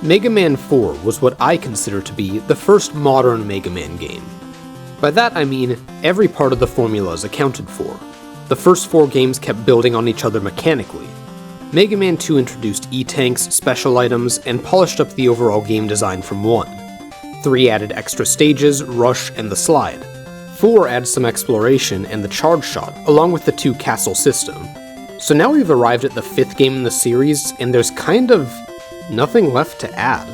Mega Man 4 was what I consider to be the first modern Mega Man game. By that I mean, every part of the formula is accounted for. The first 4 games kept building on each other mechanically. Mega Man 2 introduced E-Tanks, special items, and polished up the overall game design from 1. 3 added extra stages, Rush, and the Slide. 4 adds some exploration and the Charge Shot, along with the 2 castle system. So now we've arrived at the 5th game in the series, and there's kind of nothing left to add.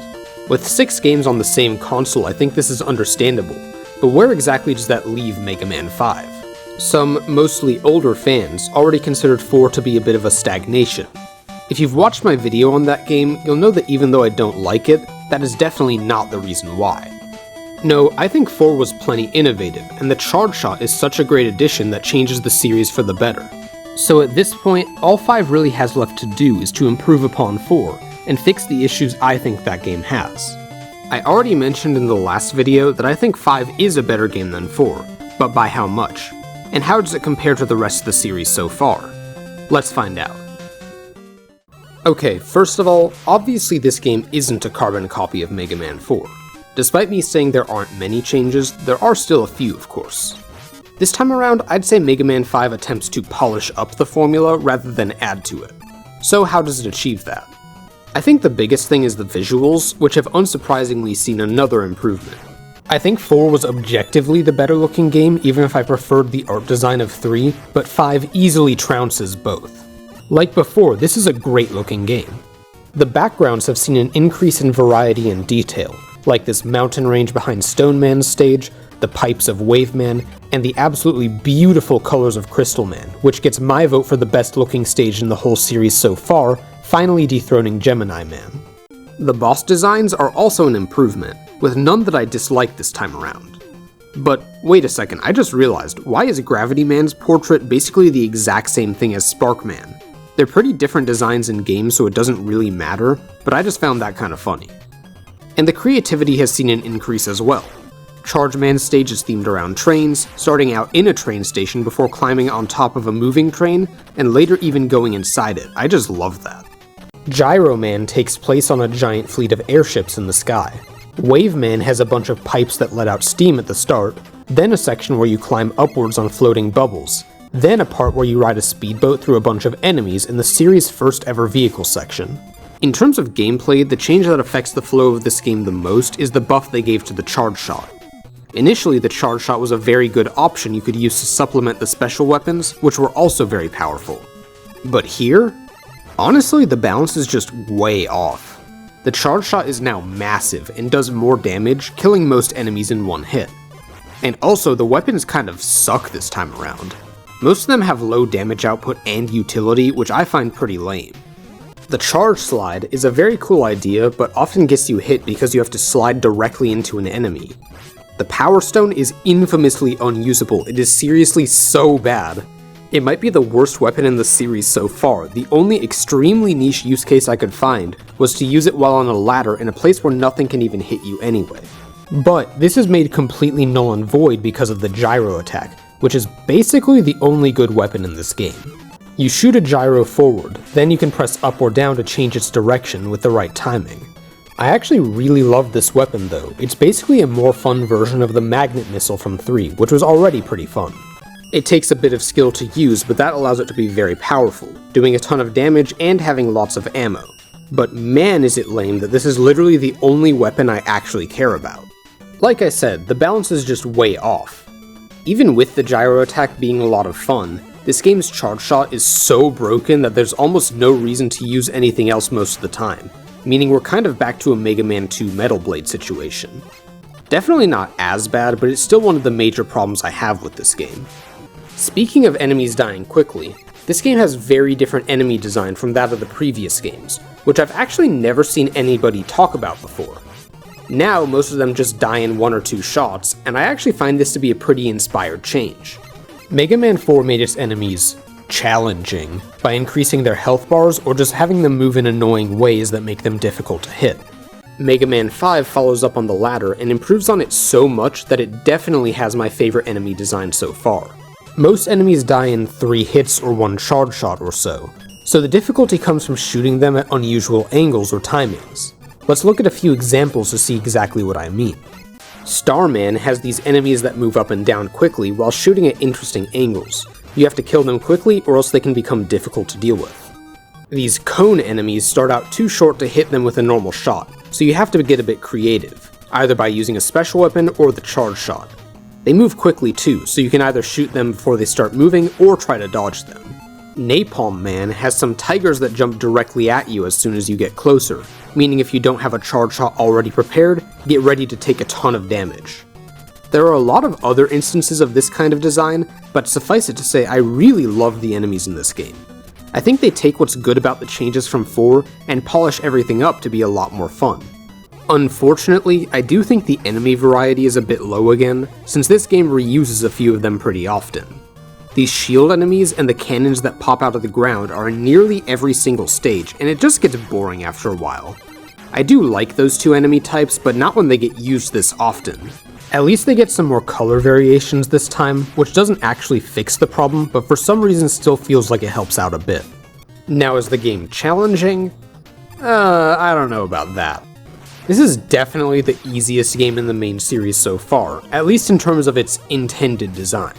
With 6 games on the same console, I think this is understandable, but where exactly does that leave Mega Man 5? Some, mostly older fans, already considered 4 to be a bit of a stagnation. If you've watched my video on that game, you'll know that even though I don't like it, that is definitely not the reason why. No, I think 4 was plenty innovative, and the Charge Shot is such a great addition that changes the series for the better. So at this point, all 5 really has left to do is to improve upon 4, and fix the issues I think that game has. I already mentioned in the last video that I think 5 is a better game than 4, but by how much? And how does it compare to the rest of the series so far? Let's find out. Okay, first of all, obviously this game isn't a carbon copy of Mega Man 4. Despite me saying there aren't many changes, there are still a few, of course. This time around, I'd say Mega Man 5 attempts to polish up the formula rather than add to it. So how does it achieve that? I think the biggest thing is the visuals, which have unsurprisingly seen another improvement. I think 4 was objectively the better looking game, even if I preferred the art design of 3, but 5 easily trounces both. Like before, this is a great looking game. The backgrounds have seen an increase in variety and detail, like this mountain range behind Stone Man's stage, the pipes of Wave Man, and the absolutely beautiful colors of Crystal Man, which gets my vote for the best looking stage in the whole series so far, finally dethroning Gemini Man. The boss designs are also an improvement, with none that I dislike this time around. But wait a second, I just realized, why is Gravity Man's portrait basically the exact same thing as Spark Man? They're pretty different designs in games, so it doesn't really matter, but I just found that kind of funny. And the creativity has seen an increase as well. Charge Man's stage is themed around trains, starting out in a train station before climbing on top of a moving train, and later even going inside it. I just love that. Gyro Man takes place on a giant fleet of airships in the sky. Wave Man has a bunch of pipes that let out steam at the start, then a section where you climb upwards on floating bubbles, then a part where you ride a speedboat through a bunch of enemies in the series' first ever vehicle section. In terms of gameplay, the change that affects the flow of this game the most is the buff they gave to the Charge Shot. Initially, the Charge Shot was a very good option you could use to supplement the special weapons, which were also very powerful. But here? Honestly, the balance is just way off. The Charge Shot is now massive and does more damage, killing most enemies in one hit. And also, the weapons kind of suck this time around. Most of them have low damage output and utility, which I find pretty lame. The Charge Slide is a very cool idea, but often gets you hit because you have to slide directly into an enemy. The Power Stone is infamously unusable, it is seriously so bad. It might be the worst weapon in the series so far. The only extremely niche use case I could find was to use it while on a ladder in a place where nothing can even hit you anyway. But this is made completely null and void because of the gyro attack, which is basically the only good weapon in this game. You shoot a gyro forward, then you can press up or down to change its direction with the right timing. I actually really love this weapon though. It's basically a more fun version of the magnet missile from 3, which was already pretty fun. It takes a bit of skill to use, but that allows it to be very powerful, doing a ton of damage and having lots of ammo. But man is it lame that this is literally the only weapon I actually care about. Like I said, the balance is just way off. Even with the gyro attack being a lot of fun, this game's Charge Shot is so broken that there's almost no reason to use anything else most of the time, meaning we're kind of back to a Mega Man 2 Metal Blade situation. Definitely not as bad, but it's still one of the major problems I have with this game. Speaking of enemies dying quickly, this game has very different enemy design from that of the previous games, which I've actually never seen anybody talk about before. Now, most of them just die in 1 or 2 shots, and I actually find this to be a pretty inspired change. Mega Man 4 made its enemies challenging by increasing their health bars or just having them move in annoying ways that make them difficult to hit. Mega Man 5 follows up on the latter and improves on it so much that it definitely has my favorite enemy design so far. Most enemies die in 3 hits or 1 charge shot or so the difficulty comes from shooting them at unusual angles or timings. Let's look at a few examples to see exactly what I mean. Starman has these enemies that move up and down quickly while shooting at interesting angles. You have to kill them quickly or else they can become difficult to deal with. These cone enemies start out too short to hit them with a normal shot, so you have to get a bit creative, either by using a special weapon or the charge shot. They move quickly too, so you can either shoot them before they start moving or try to dodge them. Napalm Man has some tigers that jump directly at you as soon as you get closer, meaning if you don't have a charge shot already prepared, get ready to take a ton of damage. There are a lot of other instances of this kind of design, but suffice it to say I really love the enemies in this game. I think they take what's good about the changes from 4 and polish everything up to be a lot more fun. Unfortunately, I do think the enemy variety is a bit low again, since this game reuses a few of them pretty often. These shield enemies and the cannons that pop out of the ground are in nearly every single stage, and it just gets boring after a while. I do like those two enemy types, but not when they get used this often. At least they get some more color variations this time, which doesn't actually fix the problem, but for some reason still feels like it helps out a bit. Now, is the game challenging? I don't know about that. This is definitely the easiest game in the main series so far, at least in terms of its intended design.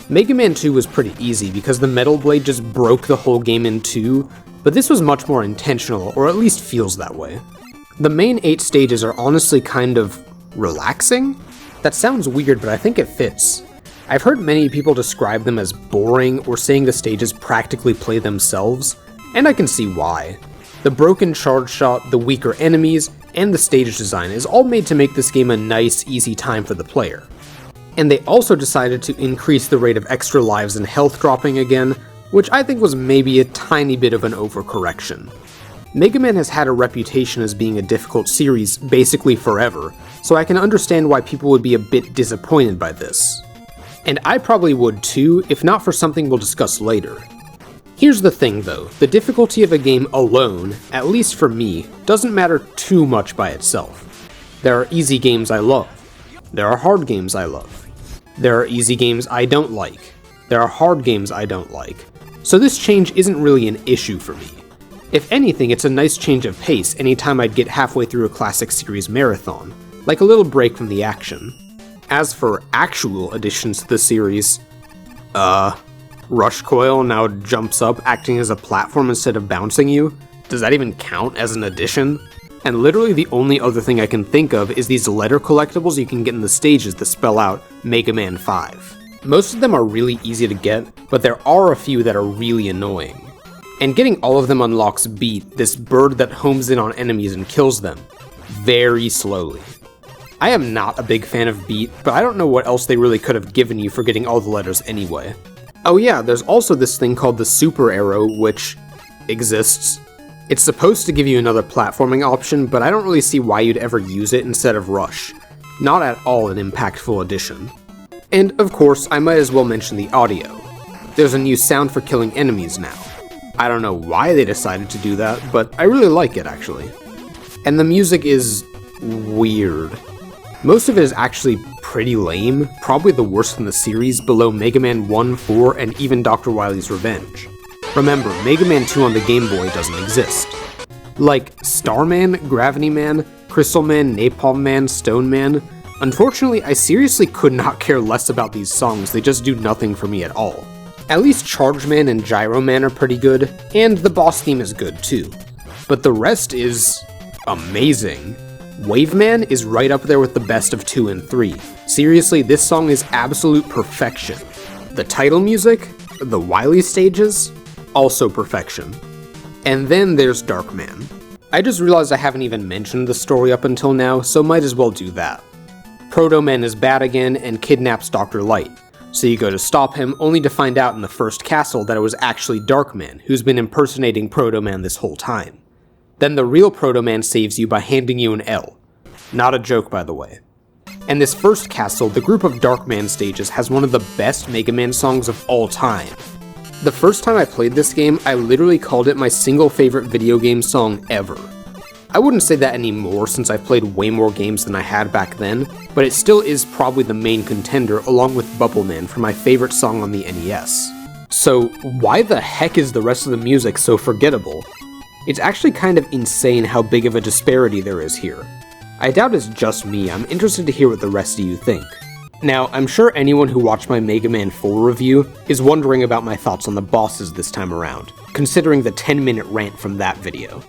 Mega Man 2 was pretty easy because the Metal Blade just broke the whole game in two, but this was much more intentional, or at least feels that way. The main 8 stages are honestly kind of relaxing? That sounds weird, but I think it fits. I've heard many people describe them as boring or saying the stages practically play themselves, and I can see why. The broken charge shot, the weaker enemies, and the stage design is all made to make this game a nice, easy time for the player. And they also decided to increase the rate of extra lives and health dropping again, which I think was maybe a tiny bit of an overcorrection. Mega Man has had a reputation as being a difficult series basically forever, so I can understand why people would be a bit disappointed by this. And I probably would too, if not for something we'll discuss later. Here's the thing though, the difficulty of a game alone, at least for me, doesn't matter too much by itself. There are easy games I love. There are hard games I love. There are easy games I don't like. There are hard games I don't like. So this change isn't really an issue for me. If anything, it's a nice change of pace anytime I'd get halfway through a classic series marathon, like a little break from the action. As for actual additions to the series, Rush Coil now jumps up acting as a platform instead of bouncing you? Does that even count as an addition? And literally the only other thing I can think of is these letter collectibles you can get in the stages that spell out Mega Man 5. Most of them are really easy to get, but there are a few that are really annoying. And getting all of them unlocks Beat, this bird that homes in on enemies and kills them, very slowly. I am not a big fan of Beat, but I don't know what else they really could have given you for getting all the letters anyway. Oh yeah, there's also this thing called the Super Arrow, which exists. It's supposed to give you another platforming option, but I don't really see why you'd ever use it instead of Rush. Not at all an impactful addition. And of course, I might as well mention the audio. There's a new sound for killing enemies now. I don't know why they decided to do that, but I really like it actually. And the music is weird. Most of it is actually pretty lame, probably the worst in the series, below Mega Man 1, 4, and even Dr. Wily's Revenge. Remember, Mega Man 2 on the Game Boy doesn't exist. Like Starman, Gravity Man, Crystal Man, Napalm Man, Stone Man, unfortunately I seriously could not care less about these songs, they just do nothing for me at all. At least Charge Man and Gyro Man are pretty good, and the boss theme is good too. But the rest is amazing. Wave Man is right up there with the best of 2 and 3. Seriously, this song is absolute perfection. The title music, the Wily stages, also perfection. And then there's Dark Man. I just realized I haven't even mentioned the story up until now, so might as well do that. Proto Man is bad again and kidnaps Dr. Light. So you go to stop him, only to find out in the first castle that it was actually Dark Man, who's been impersonating Proto Man this whole time. Then the real Proto Man saves you by handing you an L. Not a joke, by the way. And this first castle, the group of Dark Man stages, has one of the best Mega Man songs of all time. The first time I played this game, I literally called it my single favorite video game song ever. I wouldn't say that anymore since I've played way more games than I had back then, but it still is probably the main contender along with Bubble Man for my favorite song on the NES. So why the heck is the rest of the music so forgettable? It's actually kind of insane how big of a disparity there is here. I doubt it's just me, I'm interested to hear what the rest of you think. Now, I'm sure anyone who watched my Mega Man 4 review is wondering about my thoughts on the bosses this time around, considering the 10-minute rant from that video.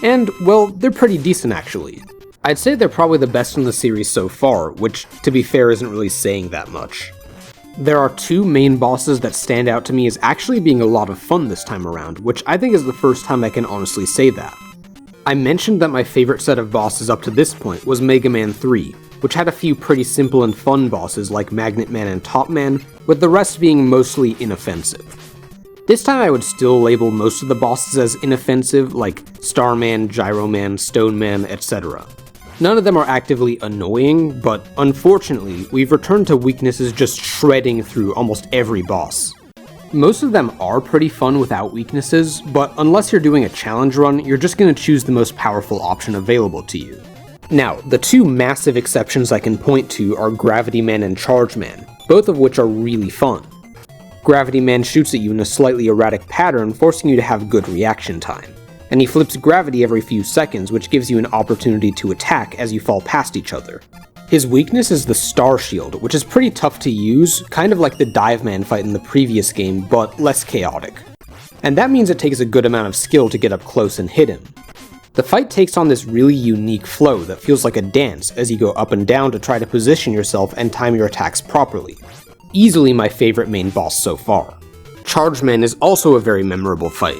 And, well, they're pretty decent actually. I'd say they're probably the best in the series so far, which, to be fair, isn't really saying that much. There are two main bosses that stand out to me as actually being a lot of fun this time around, which I think is the first time I can honestly say that. I mentioned that my favorite set of bosses up to this point was Mega Man 3, which had a few pretty simple and fun bosses like Magnet Man and Top Man, with the rest being mostly inoffensive. This time I would still label most of the bosses as inoffensive, like Starman, Gyro Man, Stone Man, etc. None of them are actively annoying, but unfortunately, we've returned to weaknesses just shredding through almost every boss. Most of them are pretty fun without weaknesses, but unless you're doing a challenge run, you're just going to choose the most powerful option available to you. Now, the two massive exceptions I can point to are Gravity Man and Charge Man, both of which are really fun. Gravity Man shoots at you in a slightly erratic pattern, forcing you to have good reaction time, and he flips gravity every few seconds, which gives you an opportunity to attack as you fall past each other. His weakness is the Star Shield, which is pretty tough to use, kind of like the Dive Man fight in the previous game, but less chaotic. And that means it takes a good amount of skill to get up close and hit him. The fight takes on this really unique flow that feels like a dance as you go up and down to try to position yourself and time your attacks properly. Easily my favorite main boss so far. Charge Man is also a very memorable fight.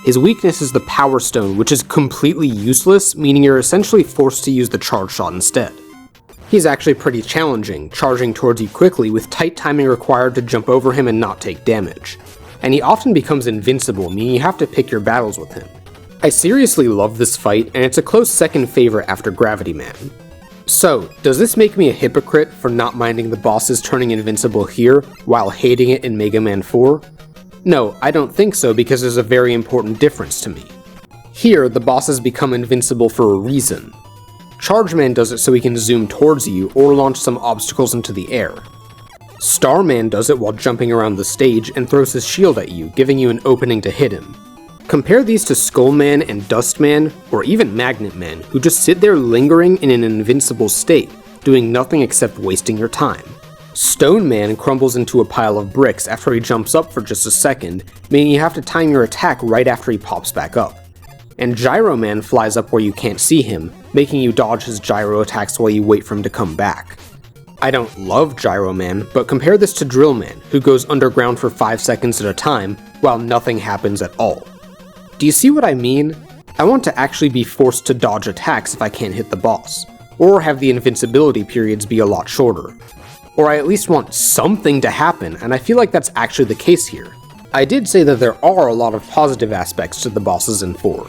His weakness is the Power Stone, which is completely useless, meaning you're essentially forced to use the charge shot instead. He's actually pretty challenging, charging towards you quickly with tight timing required to jump over him and not take damage. And he often becomes invincible, meaning you have to pick your battles with him. I seriously love this fight, and it's a close second favorite after Gravity Man. So, does this make me a hypocrite for not minding the bosses turning invincible here, while hating it in Mega Man 4? No, I don't think so because there's a very important difference to me. Here, the bosses become invincible for a reason. Charge Man does it so he can zoom towards you or launch some obstacles into the air. Starman does it while jumping around the stage and throws his shield at you, giving you an opening to hit him. Compare these to Skullman and Dustman, or even Magnet Man, who just sit there lingering in an invincible state, doing nothing except wasting your time. Stone Man crumbles into a pile of bricks after he jumps up for just a second, meaning you have to time your attack right after he pops back up. And Gyro Man flies up where you can't see him, making you dodge his gyro attacks while you wait for him to come back. I don't love Gyro Man, but compare this to Drill Man, who goes underground for 5 seconds at a time, while nothing happens at all. Do you see what I mean? I want to actually be forced to dodge attacks if I can't hit the boss, or have the invincibility periods be a lot shorter. Or I at least want something to happen, and I feel like that's actually the case here. I did say that there are a lot of positive aspects to the bosses in 4.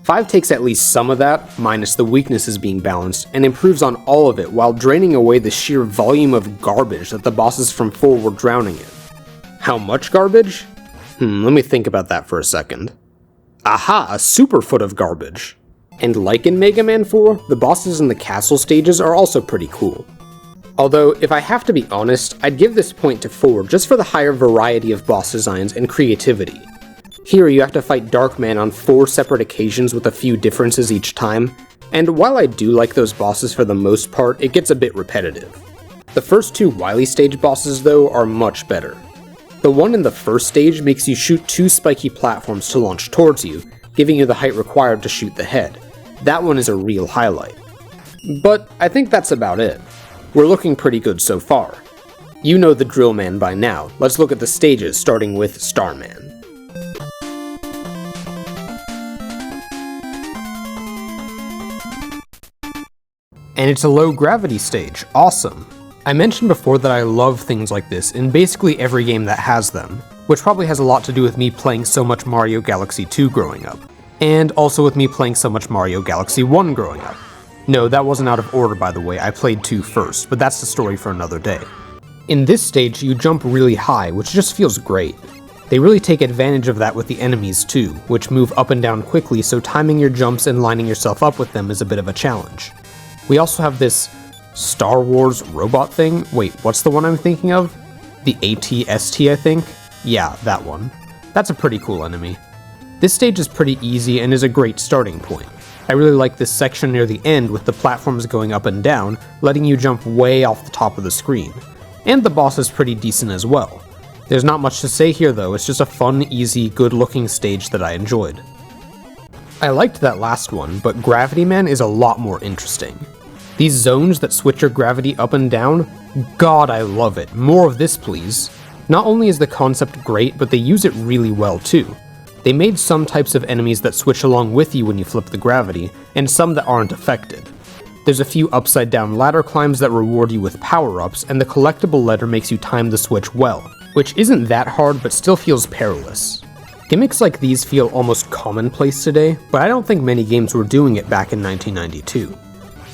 5 takes at least some of that, minus the weaknesses being balanced, and improves on all of it while draining away the sheer volume of garbage that the bosses from 4 were drowning in. How much garbage? Let me think about that for a second. Aha, a superfoot of garbage. And like in Mega Man 4, the bosses in the castle stages are also pretty cool. Although, if I have to be honest, I'd give this point to 4 just for the higher variety of boss designs and creativity. Here you have to fight Darkman on 4 separate occasions with a few differences each time, and while I do like those bosses for the most part, it gets a bit repetitive. The first 2 Wily stage bosses though are much better. The one in the first stage makes you shoot 2 spiky platforms to launch towards you, giving you the height required to shoot the head. That one is a real highlight. But I think that's about it. We're looking pretty good so far. You know the drill, man, by now. Let's look at the stages, starting with Starman. And it's a low gravity stage. Awesome. I mentioned before that I love things like this in basically every game that has them, which probably has a lot to do with me playing so much Mario Galaxy 2 growing up, and also with me playing so much Mario Galaxy 1 growing up. No, that wasn't out of order by the way, I played 2 first, but that's the story for another day. In this stage, you jump really high, which just feels great. They really take advantage of that with the enemies too, which move up and down quickly, so timing your jumps and lining yourself up with them is a bit of a challenge. We also have this Star Wars robot thing. Wait, what's the one I'm thinking of? The AT-ST, I think? Yeah, that one. That's a pretty cool enemy. This stage is pretty easy and is a great starting point. I really like this section near the end with the platforms going up and down, letting you jump way off the top of the screen. And the boss is pretty decent as well. There's not much to say here though, it's just a fun, easy, good-looking stage that I enjoyed. I liked that last one, but Gravity Man is a lot more interesting. These zones that switch your gravity up and down, God, I love it. More of this, please. Not only is the concept great, but they use it really well too. They made some types of enemies that switch along with you when you flip the gravity, and some that aren't affected. There's a few upside down ladder climbs that reward you with power-ups, and the collectible ladder makes you time the switch well, which isn't that hard but still feels perilous. Gimmicks like these feel almost commonplace today, but I don't think many games were doing it back in 1992.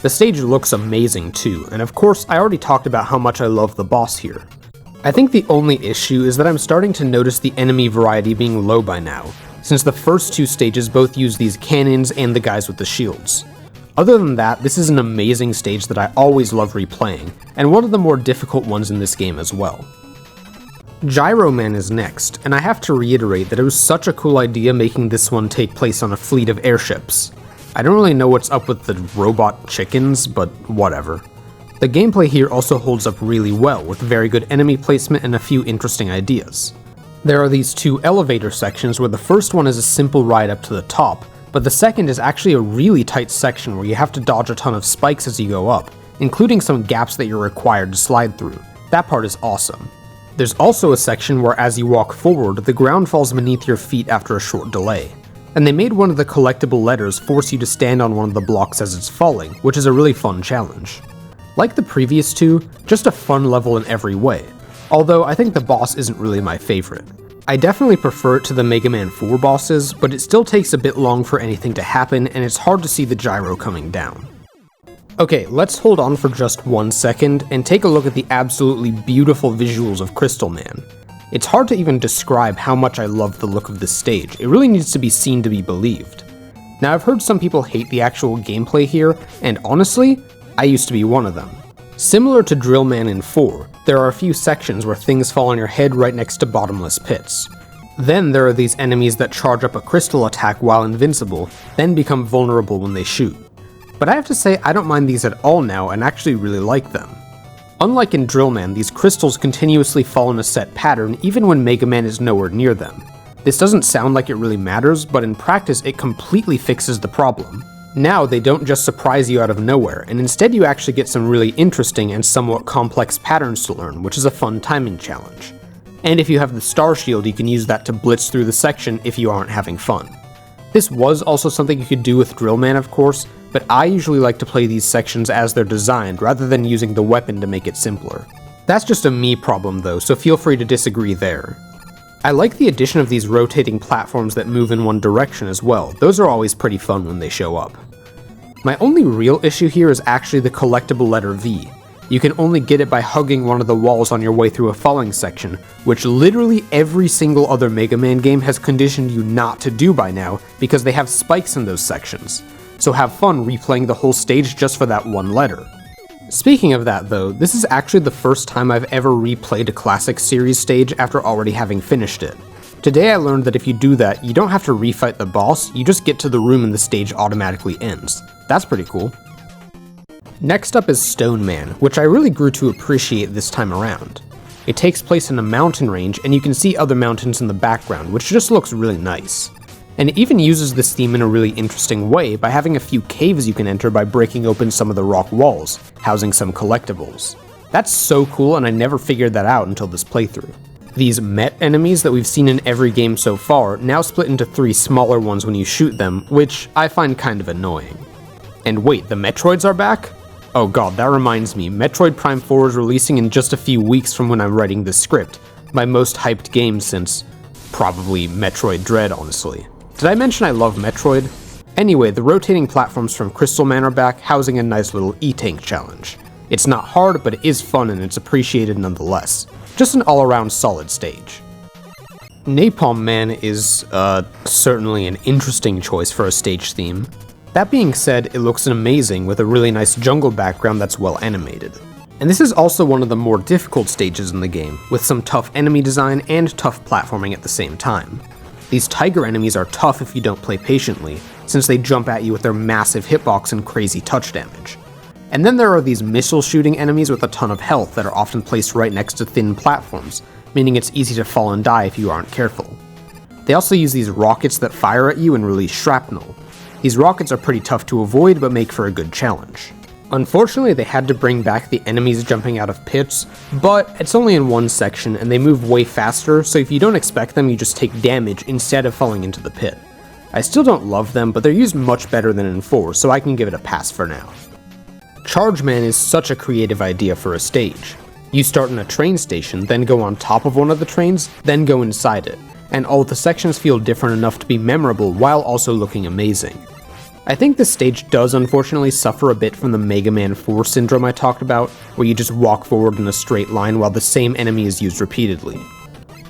The stage looks amazing too, and of course I already talked about how much I love the boss here. I think the only issue is that I'm starting to notice the enemy variety being low by now, since the first two stages both use these cannons and the guys with the shields. Other than that, this is an amazing stage that I always love replaying, and one of the more difficult ones in this game as well. Gyro Man is next, and I have to reiterate that it was such a cool idea making this one take place on a fleet of airships. I don't really know what's up with the robot chickens, but whatever. The gameplay here also holds up really well, with very good enemy placement and a few interesting ideas. There are these two elevator sections where the first one is a simple ride up to the top, but the second is actually a really tight section where you have to dodge a ton of spikes as you go up, including some gaps that you're required to slide through. That part is awesome. There's also a section where as you walk forward, the ground falls beneath your feet after a short delay. And they made one of the collectible letters force you to stand on one of the blocks as it's falling, which is a really fun challenge. Like the previous two, just a fun level in every way, although I think the boss isn't really my favorite. I definitely prefer it to the Mega Man 4 bosses, but it still takes a bit long for anything to happen and it's hard to see the gyro coming down. Okay, let's hold on for just 1 second and take a look at the absolutely beautiful visuals of Crystal Man. It's hard to even describe how much I love the look of this stage, it really needs to be seen to be believed. Now I've heard some people hate the actual gameplay here, and honestly, I used to be one of them. Similar to Drill Man in 4, there are a few sections where things fall on your head right next to bottomless pits. Then there are these enemies that charge up a crystal attack while invincible, then become vulnerable when they shoot. But I have to say I don't mind these at all now and actually really like them. Unlike in Drill Man, these crystals continuously fall in a set pattern even when Mega Man is nowhere near them. This doesn't sound like it really matters, but in practice it completely fixes the problem. Now they don't just surprise you out of nowhere, and instead you actually get some really interesting and somewhat complex patterns to learn, which is a fun timing challenge. And if you have the Star Shield, you can use that to blitz through the section if you aren't having fun. This was also something you could do with Drill Man, of course, but I usually like to play these sections as they're designed rather than using the weapon to make it simpler. That's just a me problem though, so feel free to disagree there. I like the addition of these rotating platforms that move in one direction as well. Those are always pretty fun when they show up. My only real issue here is actually the collectible letter V. You can only get it by hugging one of the walls on your way through a falling section, which literally every single other Mega Man game has conditioned you not to do by now because they have spikes in those sections. So have fun replaying the whole stage just for that one letter. Speaking of that though, this is actually the first time I've ever replayed a classic series stage after already having finished it. Today I learned that if you do that, you don't have to refight the boss, you just get to the room and the stage automatically ends. That's pretty cool. Next up is Stone Man, which I really grew to appreciate this time around. It takes place in a mountain range and you can see other mountains in the background, which just looks really nice. And it even uses this theme in a really interesting way by having a few caves you can enter by breaking open some of the rock walls, housing some collectibles. That's so cool and I never figured that out until this playthrough. These Met enemies that we've seen in every game so far now split into 3 smaller ones when you shoot them, which I find kind of annoying. And wait, the Metroids are back? Oh god, that reminds me, Metroid Prime 4 is releasing in just a few weeks from when I'm writing this script, my most hyped game since probably Metroid Dread, honestly. Did I mention I love Metroid? Anyway, the rotating platforms from Crystal Man are back, housing a nice little E-Tank challenge. It's not hard, but it is fun and it's appreciated nonetheless. Just an all-around solid stage. Napalm Man is, certainly an interesting choice for a stage theme. That being said, it looks amazing with a really nice jungle background that's well animated. And this is also one of the more difficult stages in the game, with some tough enemy design and tough platforming at the same time. These tiger enemies are tough if you don't play patiently, since they jump at you with their massive hitbox and crazy touch damage. And then there are these missile shooting enemies with a ton of health that are often placed right next to thin platforms, meaning it's easy to fall and die if you aren't careful. They also use these rockets that fire at you and release shrapnel. These rockets are pretty tough to avoid but make for a good challenge. Unfortunately, they had to bring back the enemies jumping out of pits, but it's only in one section and they move way faster, so if you don't expect them, you just take damage instead of falling into the pit. I still don't love them, but they're used much better than in 4, so I can give it a pass for now. Charge Man is such a creative idea for a stage. You start in a train station, then go on top of one of the trains, then go inside it, and all the sections feel different enough to be memorable while also looking amazing. I think this stage does unfortunately suffer a bit from the Mega Man 4 syndrome I talked about, where you just walk forward in a straight line while the same enemy is used repeatedly.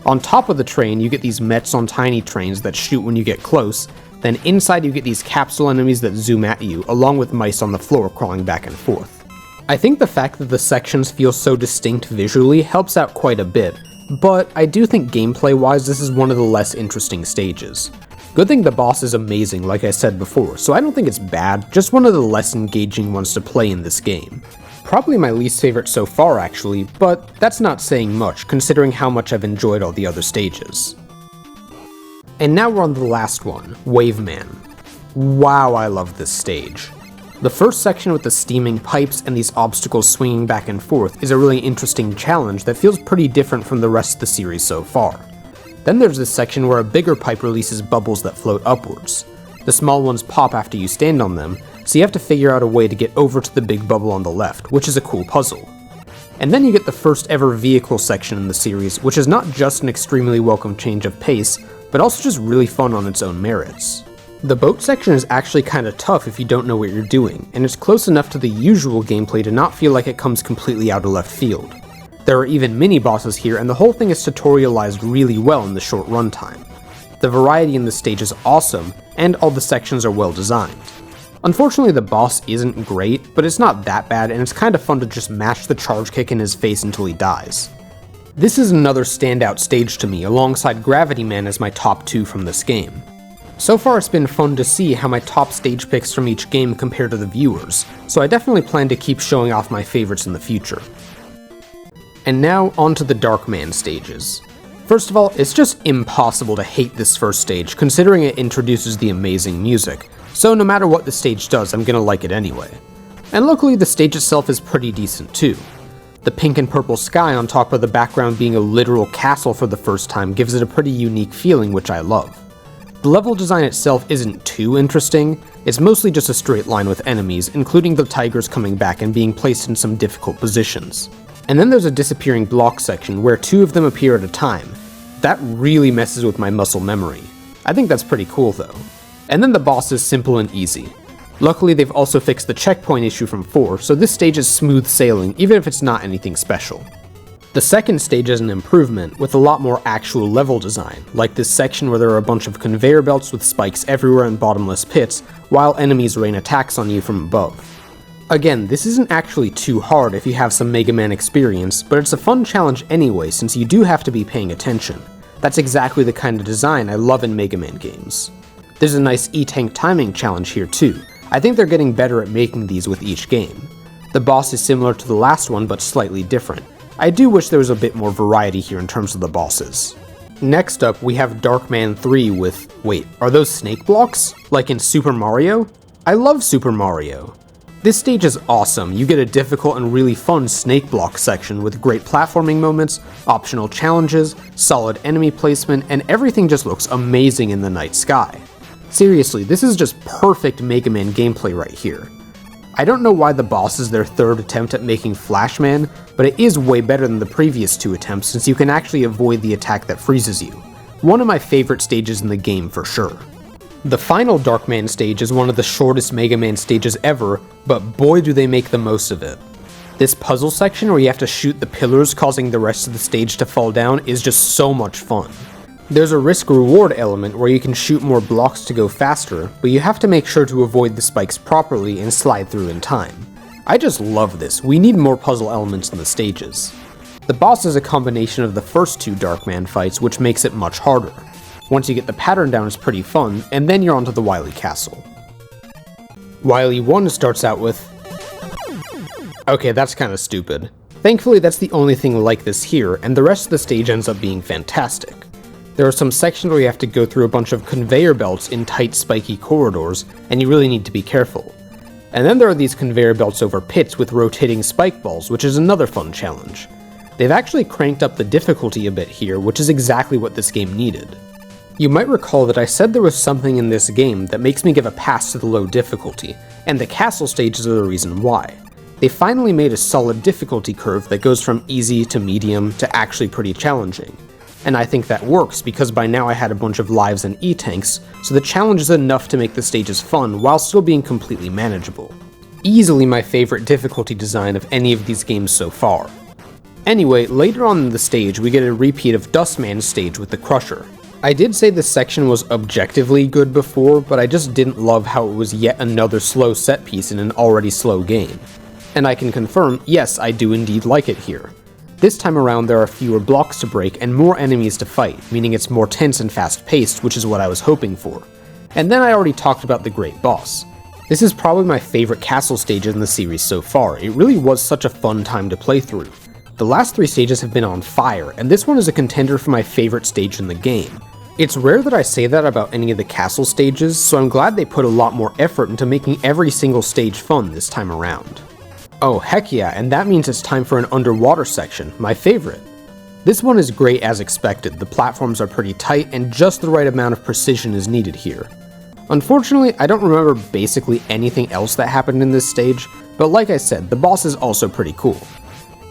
On top of the train, you get these Mets on tiny trains that shoot when you get close, then inside you get these capsule enemies that zoom at you, along with mice on the floor crawling back and forth. I think the fact that the sections feel so distinct visually helps out quite a bit, but I do think gameplay-wise this is one of the less interesting stages. Good thing the boss is amazing, like I said before, so I don't think it's bad, just one of the less engaging ones to play in this game. Probably my least favorite so far actually, but that's not saying much considering how much I've enjoyed all the other stages. And now we're on the last one, Wave Man. Wow, I love this stage. The first section with the steaming pipes and these obstacles swinging back and forth is a really interesting challenge that feels pretty different from the rest of the series so far. Then there's this section where a bigger pipe releases bubbles that float upwards. The small ones pop after you stand on them, so you have to figure out a way to get over to the big bubble on the left, which is a cool puzzle. And then you get the first ever vehicle section in the series, which is not just an extremely welcome change of pace, but also just really fun on its own merits. The boat section is actually kinda tough if you don't know what you're doing, and it's close enough to the usual gameplay to not feel like it comes completely out of left field. There are even mini-bosses here, and the whole thing is tutorialized really well in the short runtime. The variety in the stage is awesome, and all the sections are well designed. Unfortunately, the boss isn't great, but it's not that bad, and it's kinda fun to just mash the charge kick in his face until he dies. This is another standout stage to me, alongside Gravity Man as my top 2 from this game. So far it's been fun to see how my top stage picks from each game compare to the viewers, so I definitely plan to keep showing off my favorites in the future. And now, onto the Dark Man stages. First of all, it's just impossible to hate this first stage, considering it introduces the amazing music, so no matter what the stage does, I'm gonna like it anyway. And luckily, the stage itself is pretty decent too. The pink and purple sky on top of the background being a literal castle for the first time gives it a pretty unique feeling, which I love. The level design itself isn't too interesting, it's mostly just a straight line with enemies, including the tigers coming back and being placed in some difficult positions. And then there's a disappearing block section where 2 of them appear at a time. That really messes with my muscle memory. I think that's pretty cool though. And then the boss is simple and easy. Luckily they've also fixed the checkpoint issue from 4, so this stage is smooth sailing even if it's not anything special. The second stage is an improvement, with a lot more actual level design, like this section where there are a bunch of conveyor belts with spikes everywhere in bottomless pits, while enemies rain attacks on you from above. Again, this isn't actually too hard if you have some Mega Man experience, but it's a fun challenge anyway since you do have to be paying attention. That's exactly the kind of design I love in Mega Man games. There's a nice E-Tank timing challenge here too. I think they're getting better at making these with each game. The boss is similar to the last one but slightly different. I do wish there was a bit more variety here in terms of the bosses. Next up, we have Dark Man 3 with... wait, are those snake blocks? Like in Super Mario? I love Super Mario. This stage is awesome. You get a difficult and really fun snake block section with great platforming moments, optional challenges, solid enemy placement, and everything just looks amazing in the night sky. Seriously, this is just perfect Mega Man gameplay right here. I don't know why the boss is their 3rd attempt at making Flashman, but it is way better than the previous 2 attempts since you can actually avoid the attack that freezes you. One of my favorite stages in the game for sure. The final Dark Man stage is one of the shortest Mega Man stages ever, but boy do they make the most of it. This puzzle section where you have to shoot the pillars causing the rest of the stage to fall down is just so much fun. There's a risk-reward element where you can shoot more blocks to go faster, but you have to make sure to avoid the spikes properly and slide through in time. I just love this, we need more puzzle elements in the stages. The boss is a combination of the first 2 Dark Man fights, which makes it much harder. Once you get the pattern down, it's pretty fun, and then you're onto the Wily Castle. Wily 1 starts out with... Okay, that's kinda stupid. Thankfully, that's the only thing like this here, and the rest of the stage ends up being fantastic. There are some sections where you have to go through a bunch of conveyor belts in tight, spiky corridors, and you really need to be careful. And then there are these conveyor belts over pits with rotating spike balls, which is another fun challenge. They've actually cranked up the difficulty a bit here, which is exactly what this game needed. You might recall that I said there was something in this game that makes me give a pass to the low difficulty, and the castle stages are the reason why. They finally made a solid difficulty curve that goes from easy to medium to actually pretty challenging. And I think that works because by now I had a bunch of lives and E-tanks, so the challenge is enough to make the stages fun while still being completely manageable. Easily my favorite difficulty design of any of these games so far. Anyway, later on in the stage we get a repeat of Dustman's stage with the Crusher. I did say this section was objectively good before, but I just didn't love how it was yet another slow set piece in an already slow game. And I can confirm, yes, I do indeed like it here. This time around there are fewer blocks to break and more enemies to fight, meaning it's more tense and fast-paced, which is what I was hoping for. And then I already talked about the Great Boss. This is probably my favorite castle stage in the series so far. It really was such a fun time to play through. The last 3 stages have been on fire, and this one is a contender for my favorite stage in the game. It's rare that I say that about any of the castle stages, so I'm glad they put a lot more effort into making every single stage fun this time around. Oh heck yeah, and that means it's time for an underwater section, my favorite. This one is great as expected, the platforms are pretty tight and just the right amount of precision is needed here. Unfortunately, I don't remember basically anything else that happened in this stage, but like I said, the boss is also pretty cool.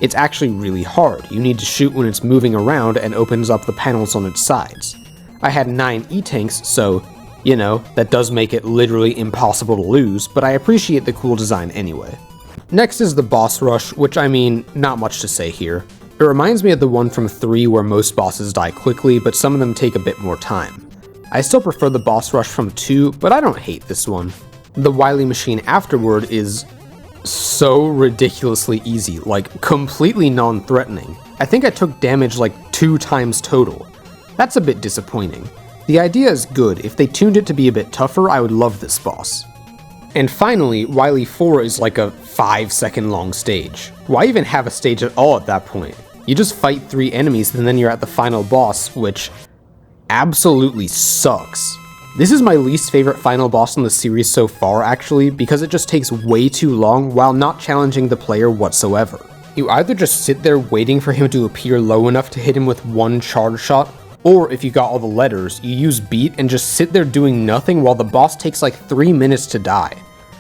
It's actually really hard, you need to shoot when it's moving around and opens up the panels on its sides. I had 9 E-tanks, so, you know, that does make it literally impossible to lose, but I appreciate the cool design anyway. Next is the boss rush, which I mean, not much to say here. It reminds me of the one from 3 where most bosses die quickly, but some of them take a bit more time. I still prefer the boss rush from 2, but I don't hate this one. The Wily machine afterward is so ridiculously easy, like completely non-threatening. I think I took damage like 2 times total. That's a bit disappointing. The idea is good, if they tuned it to be a bit tougher, I would love this boss. And finally, Wily 4 is like a 5-second long stage. Why even have a stage at all at that point? You just fight 3 enemies and then you're at the final boss, which absolutely sucks. This is my least favorite final boss in the series so far actually, because it just takes way too long while not challenging the player whatsoever. You either just sit there waiting for him to appear low enough to hit him with 1 charge shot, or if you got all the letters, you use beat and just sit there doing nothing while the boss takes like 3 minutes to die.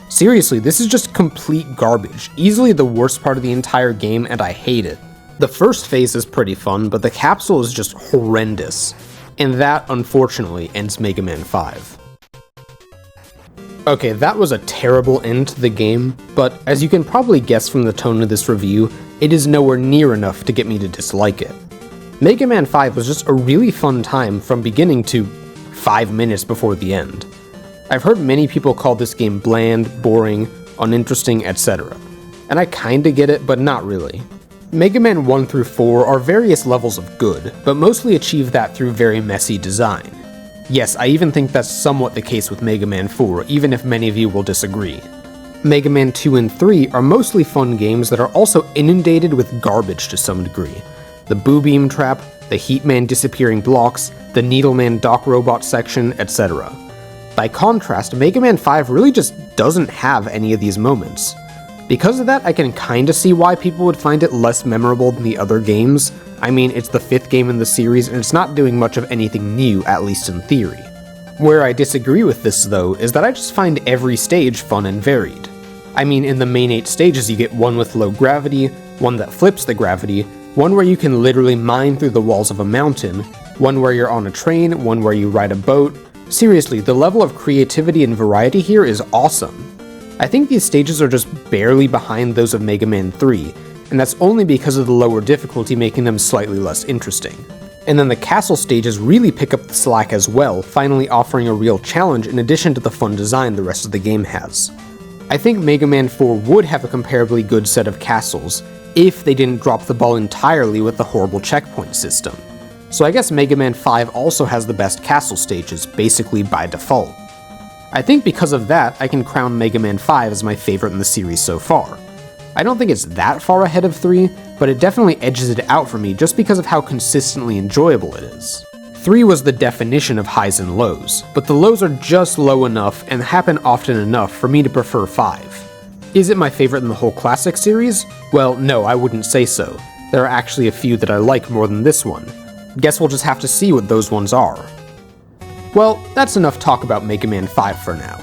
Seriously, this is just complete garbage, easily the worst part of the entire game and I hate it. The first phase is pretty fun, but the capsule is just horrendous. And that, unfortunately, ends Mega Man 5. Okay, that was a terrible end to the game, but as you can probably guess from the tone of this review, it is nowhere near enough to get me to dislike it. Mega Man 5 was just a really fun time from beginning to 5 minutes before the end. I've heard many people call this game bland, boring, uninteresting, etc. And I kinda get it, but not really. Mega Man 1 through 4 are various levels of good, but mostly achieve that through very messy design. Yes, I even think that's somewhat the case with Mega Man 4, even if many of you will disagree. Mega Man 2 and 3 are mostly fun games that are also inundated with garbage to some degree. The Boo Beam Trap, the Heat Man disappearing blocks, the Needle Man Dock Robot section, etc. By contrast, Mega Man 5 really just doesn't have any of these moments. Because of that, I can kinda see why people would find it less memorable than the other games. I mean, it's the 5th game in the series and it's not doing much of anything new, at least in theory. Where I disagree with this though, is that I just find every stage fun and varied. I mean, in the main 8 stages you get one with low gravity, one that flips the gravity, one where you can literally mine through the walls of a mountain, one where you're on a train, one where you ride a boat. Seriously, the level of creativity and variety here is awesome. I think these stages are just barely behind those of Mega Man 3, and that's only because of the lower difficulty making them slightly less interesting. And then the castle stages really pick up the slack as well, finally offering a real challenge in addition to the fun design the rest of the game has. I think Mega Man 4 would have a comparably good set of castles, if they didn't drop the ball entirely with the horrible checkpoint system. so I guess Mega Man 5 also has the best castle stages, basically by default. I think because of that, I can crown Mega Man 5 as my favorite in the series so far. I don't think it's that far ahead of 3, but it definitely edges it out for me just because of how consistently enjoyable it is. 3 was the definition of highs and lows, but the lows are just low enough and happen often enough for me to prefer 5. Is it my favorite in the whole classic series? Well, no, I wouldn't say so. There are actually a few that I like more than this one. Guess we'll just have to see what those ones are. Well, that's enough talk about Mega Man 5 for now.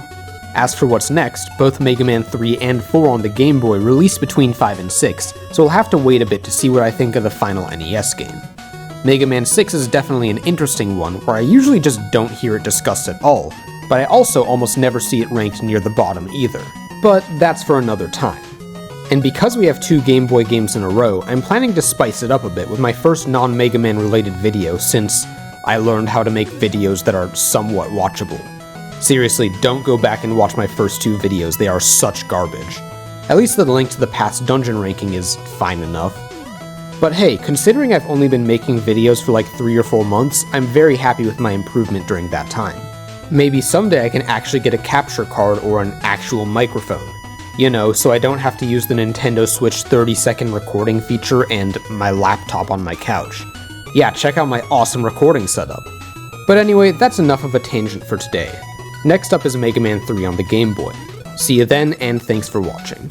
As for what's next, both Mega Man 3 and 4 on the Game Boy released between 5 and 6, so we'll have to wait a bit to see what I think of the final NES game. Mega Man 6 is definitely an interesting one, where I usually just don't hear it discussed at all, but I also almost never see it ranked near the bottom either. But that's for another time. And because we have 2 Game Boy games in a row, I'm planning to spice it up a bit with my first non-Mega Man related video since I learned how to make videos that are somewhat watchable. Seriously, don't go back and watch my first 2 videos, they are such garbage. At least the link to the past dungeon ranking is fine enough. But hey, considering I've only been making videos for like 3 or 4 months, I'm very happy with my improvement during that time. Maybe someday I can actually get a capture card or an actual microphone. You know, so I don't have to use the Nintendo Switch 30-second recording feature and my laptop on my couch. Yeah, check out my awesome recording setup. But anyway, that's enough of a tangent for today. Next up is Mega Man 3 on the Game Boy. See you then, and thanks for watching.